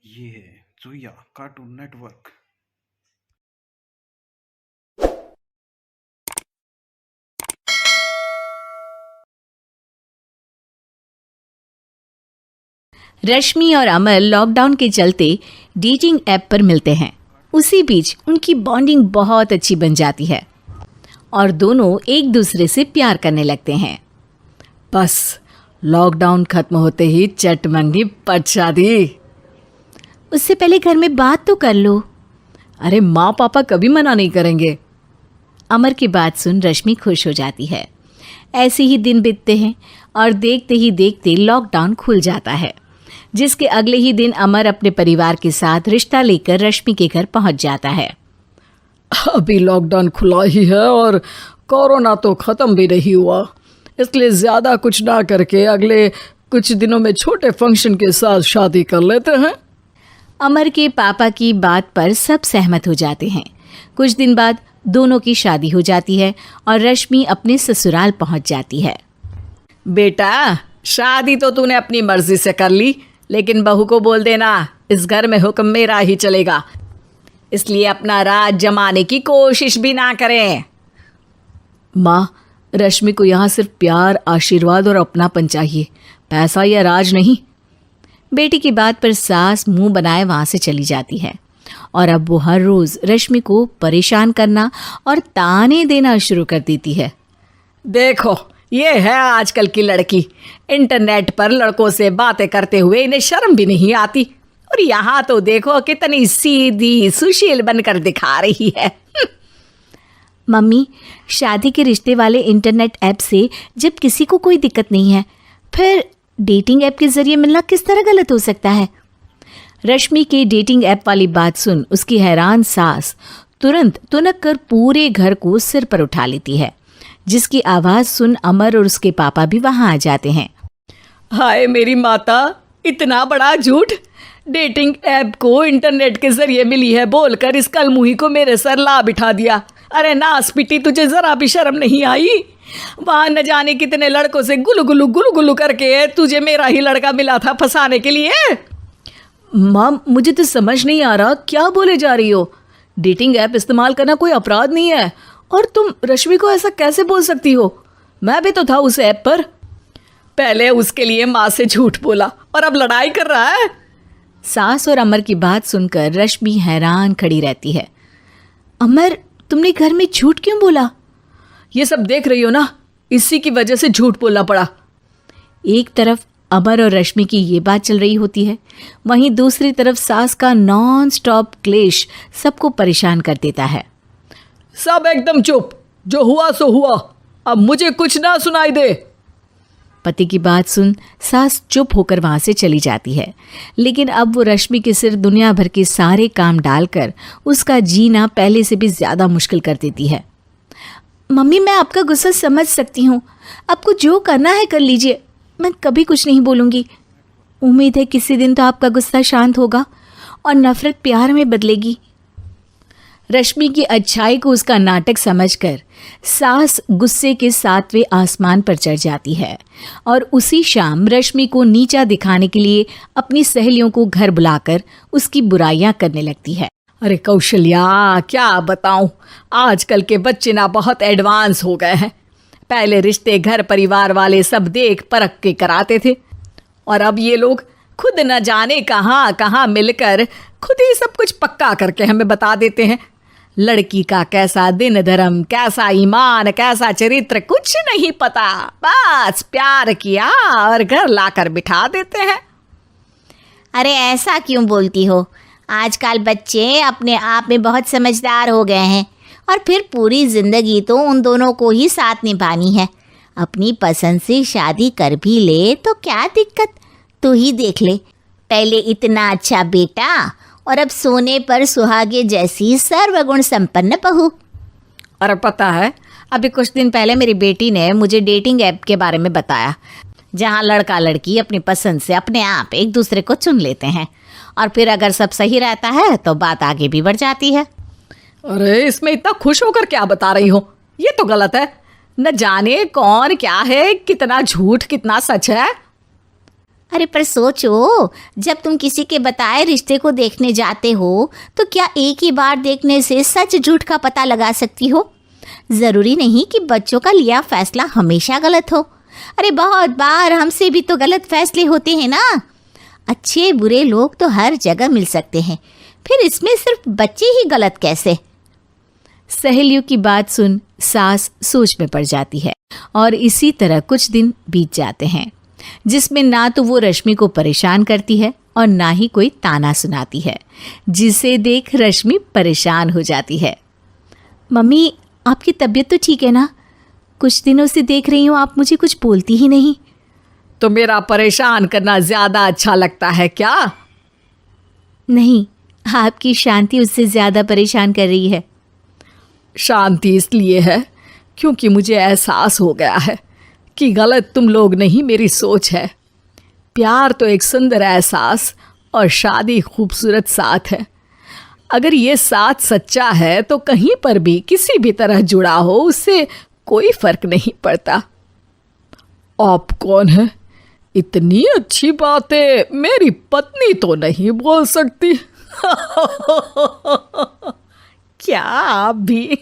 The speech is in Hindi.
ये है जोया कार्टून नेटवर्क। रश्मि और अमर लॉकडाउन के चलते डेटिंग ऐप पर मिलते हैं। उसी बीच उनकी बॉन्डिंग बहुत अच्छी बन जाती है और दोनों एक दूसरे से प्यार करने लगते हैं। बस लॉकडाउन खत्म होते ही चट मंगी पट शादी। उससे पहले घर में बात तो कर लो। अरे माँ पापा कभी मना नहीं करेंगे। अमर की बात सुन रश्मि खुश हो जाती है। ऐसे ही दिन बीतते हैं और देखते ही देखते लॉकडाउन खुल जाता है, जिसके अगले ही दिन अमर अपने परिवार के साथ रिश्ता लेकर रश्मि के घर पहुंच जाता है। अभी लॉकडाउन खुला ही है और कोरोना तो ख़त्म भी नहीं हुआ, इसलिए ज़्यादा कुछ ना करके अगले कुछ दिनों में छोटे फंक्शन के साथ शादी कर लेते हैं। अमर के पापा की बात पर सब सहमत हो जाते हैं। कुछ दिन बाद दोनों की शादी हो जाती है और रश्मि अपने ससुराल पहुंच जाती है। बेटा, शादी तो तूने अपनी मर्जी से कर ली, लेकिन बहू को बोल देना इस घर में हुक्म मेरा ही चलेगा, इसलिए अपना राज जमाने की कोशिश भी ना करें। माँ, रश्मि को यहाँ सिर्फ प्यार, आशीर्वाद और अपनापन चाहिए, पैसा या राज नहीं। बेटी की बात पर सास मुंह बनाए वहाँ से चली जाती है और अब वो हर रोज़ रश्मि को परेशान करना और ताने देना शुरू कर देती है। देखो, ये है आजकल की लड़की, इंटरनेट पर लड़कों से बातें करते हुए इन्हें शर्म भी नहीं आती, और यहाँ तो देखो कितनी सीधी सुशील बनकर दिखा रही है। मम्मी, शादी के रिश्ते वाले इंटरनेट ऐप से जब किसी को कोई दिक्कत नहीं है, फिर डेटिंग ऐप के जरिए मिलना किस तरह गलत हो सकता है? रश्मि के डेटिंग ऐप वाली बात सुन उसकी हैरान सास तुरंत तुनक कर पूरे घर को सिर पर उठा लेती है, जिसकी आवाज़ सुन अमर और उसके पापा भी वहाँ आ जाते हैं। हाय मेरी माता, इतना बड़ा झूठ! डेटिंग ऐप को इंटरनेट के जरिए मिली है बोलकर इस कलमुही को मेरे सर ला बिठा दिया। अरे नास पिटी, तुझे जरा भी शर्म नहीं आई? वहाँ न जाने कितने लड़कों से गुलु गुलु करके तुझे मेरा ही लड़का मिला था फंसाने के लिए। माँ, मुझे तो समझ नहीं आ रहा क्या बोले जा रही हो। डेटिंग ऐप इस्तेमाल करना कोई अपराध नहीं है, और तुम रश्मि को ऐसा कैसे बोल सकती हो? मैं भी तो था उस ऐप पर। पहले उसके लिए माँ से झूठ बोला और अब लड़ाई कर रहा है। सास और अमर की बात सुनकर रश्मि हैरान खड़ी रहती है। अमर, तुमने घर में झूठ क्यों बोला? ये सब देख रही हो ना, इसी की वजह से झूठ बोलना पड़ा। एक तरफ अमर और रश्मि की ये बात चल रही होती है, वहीं दूसरी तरफ सास का नॉन स्टॉप क्लेश सबको परेशान कर देता है। सब एकदम चुप, जो हुआ सो हुआ, अब मुझे कुछ ना सुनाई दे। पति की बात सुन सास चुप होकर वहाँ से चली जाती है, लेकिन अब वो रश्मि के सिर दुनिया भर के सारे काम डालकर उसका जीना पहले से भी ज़्यादा मुश्किल कर देती है। मम्मी, मैं आपका गुस्सा समझ सकती हूँ, आपको जो करना है कर लीजिए, मैं कभी कुछ नहीं बोलूँगी। उम्मीद है किसी दिन तो आपका गुस्सा शांत होगा और नफ़रत प्यार में बदलेगी। रश्मि की अच्छाई को उसका नाटक समझकर सास गुस्से के 7वें आसमान पर चढ़ जाती है और उसी शाम रश्मि को नीचा दिखाने के लिए अपनी सहेलियों को घर बुलाकर उसकी बुराइयां करने लगती है। अरे कौशल्या, क्या बताऊं, आजकल के बच्चे ना बहुत एडवांस हो गए हैं। पहले रिश्ते घर परिवार वाले सब देख परख के कराते थे, और अब ये लोग खुद न जाने कहाँ कहाँ मिलकर खुद ही सब कुछ पक्का करके हमें बता देते हैं। लड़की का कैसा दिन धर्म, कैसा ईमान, कैसा चरित्र कुछ नहीं पता, बस प्यार किया और घर लाकर बिठा देते हैं। अरे ऐसा क्यों बोलती हो? आजकल बच्चे अपने आप में बहुत समझदार हो गए हैं, और फिर पूरी ज़िंदगी तो उन दोनों को ही साथ निभानी है। अपनी पसंद से शादी कर भी ले तो क्या दिक्कत, तू ही देख ले, पहले इतना अच्छा बेटा और अब सोने पर सुहागे जैसी सर्वगुण संपन्न बहू। और पता है, अभी कुछ दिन पहले मेरी बेटी ने मुझे डेटिंग ऐप के बारे में बताया, जहाँ लड़का लड़की अपनी पसंद से अपने आप एक दूसरे को चुन लेते हैं, और फिर अगर सब सही रहता है तो बात आगे भी बढ़ जाती है। अरे इसमें इतना खुश होकर क्या बता रही हो? ये तो गलत है। न जाने कौन क्या है, कितना झूठ कितना सच है। अरे पर सोचो, जब तुम किसी के बताए रिश्ते को देखने जाते हो तो क्या एक ही बार देखने से सच झूठ का पता लगा सकती हो? ज़रूरी नहीं कि बच्चों का लिया फैसला हमेशा गलत हो। अरे बहुत बार हमसे भी तो गलत फैसले होते हैं ना। अच्छे बुरे लोग तो हर जगह मिल सकते हैं, फिर इसमें सिर्फ बच्चे ही गलत कैसे? सहेलियों की बात सुन सास सोच में पड़ जाती है और इसी तरह कुछ दिन बीत जाते हैं जिसमें ना तो वो रश्मि को परेशान करती है और ना ही कोई ताना सुनाती है, जिसे देख रश्मि परेशान हो जाती है। मम्मी, आपकी तबीयत तो ठीक है ना? कुछ दिनों से देख रही हूँ आप मुझे कुछ बोलती ही नहीं। तो मेरा परेशान करना ज़्यादा अच्छा लगता है क्या? नहीं, आपकी शांति उससे ज़्यादा परेशान कर रही है। शांति इसलिए है क्योंकि मुझे एहसास हो गया है कि गलत तुम लोग नहीं, मेरी सोच है। प्यार तो एक सुंदर एहसास और शादी खूबसूरत साथ है। अगर ये साथ सच्चा है तो कहीं पर भी किसी भी तरह जुड़ा हो उससे कोई फर्क नहीं पड़ता। आप कौन है? इतनी अच्छी बातें मेरी पत्नी तो नहीं बोल सकती। क्या आप भी?